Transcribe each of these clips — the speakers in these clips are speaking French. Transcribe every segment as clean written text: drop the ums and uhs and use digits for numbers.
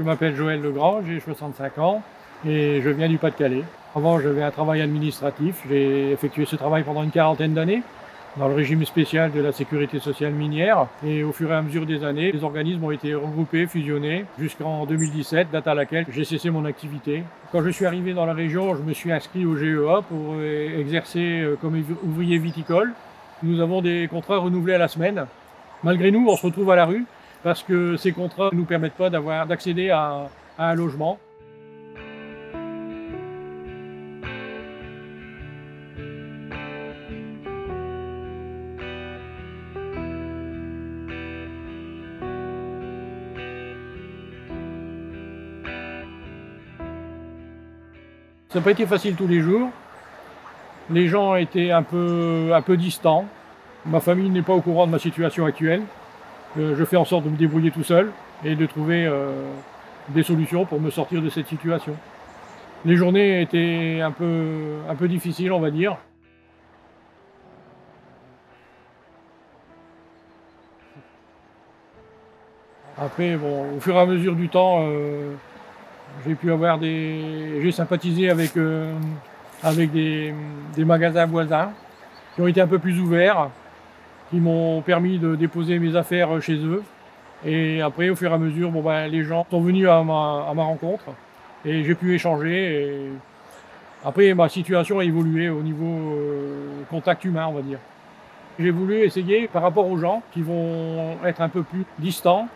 m'appelle Joël Legrand, j'ai 65 ans et je viens du Pas-de-Calais. Avant, j'avais un travail administratif. J'ai effectué ce travail pendant une quarantaine d'années dans le régime spécial de la sécurité sociale minière. Et au fur et à mesure des années, les organismes ont été regroupés, fusionnés, jusqu'en 2017, date à laquelle j'ai cessé mon activité. Quand je suis arrivé dans la région, je me suis inscrit au GEA pour exercer comme ouvrier viticole. Nous avons des contrats renouvelés à la semaine. Malgré nous, on se retrouve à la rue parce que ces contrats ne nous permettent pas d'accéder à un logement. Ça n'a pas été facile tous les jours. Les gens étaient un peu distants. Ma famille n'est pas au courant de ma situation actuelle. Je fais en sorte de me débrouiller tout seul et de trouver des solutions pour me sortir de cette situation. Les journées étaient un peu difficiles, on va dire. Après, bon, au fur et à mesure du temps, j'ai sympathisé avec des magasins voisins qui ont été un peu plus ouverts, qui m'ont permis de déposer mes affaires chez eux. Et après, au fur et à mesure, les gens sont venus à ma rencontre et j'ai pu échanger. Et après, ma situation a évolué au niveau contact humain, on va dire. J'ai voulu essayer, par rapport aux gens qui vont être un peu plus distants,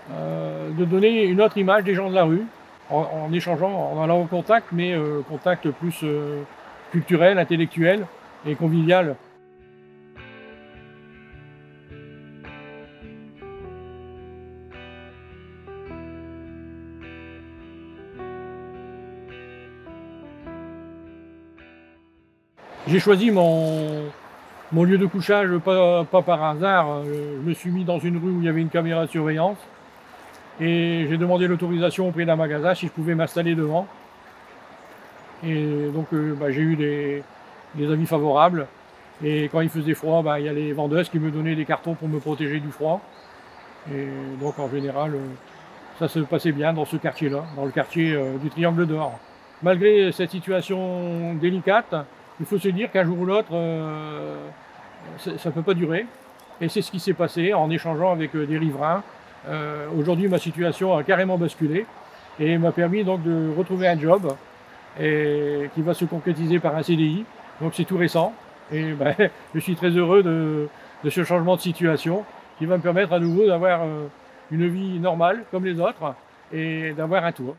de donner une autre image des gens de la rue, en échangeant, en allant au contact, mais contact plus culturel, intellectuel et convivial. J'ai choisi mon lieu de couchage pas par hasard. Je me suis mis dans une rue où il y avait une caméra de surveillance et j'ai demandé l'autorisation auprès d'un magasin si je pouvais m'installer devant. Et donc j'ai eu des avis favorables. Et quand il faisait froid, il y a les vendeuses qui me donnaient des cartons pour me protéger du froid. Et donc en général, ça se passait bien dans ce quartier-là, dans le quartier du Triangle d'Or. Malgré cette situation délicate, il faut se dire qu'un jour ou l'autre, ça ne peut pas durer. Et c'est ce qui s'est passé en échangeant avec des riverains. Aujourd'hui, ma situation a carrément basculé et m'a permis donc de retrouver un job et qui va se concrétiser par un CDI. Donc c'est tout récent. Et je suis très heureux de ce changement de situation qui va me permettre à nouveau d'avoir une vie normale comme les autres et d'avoir un toit.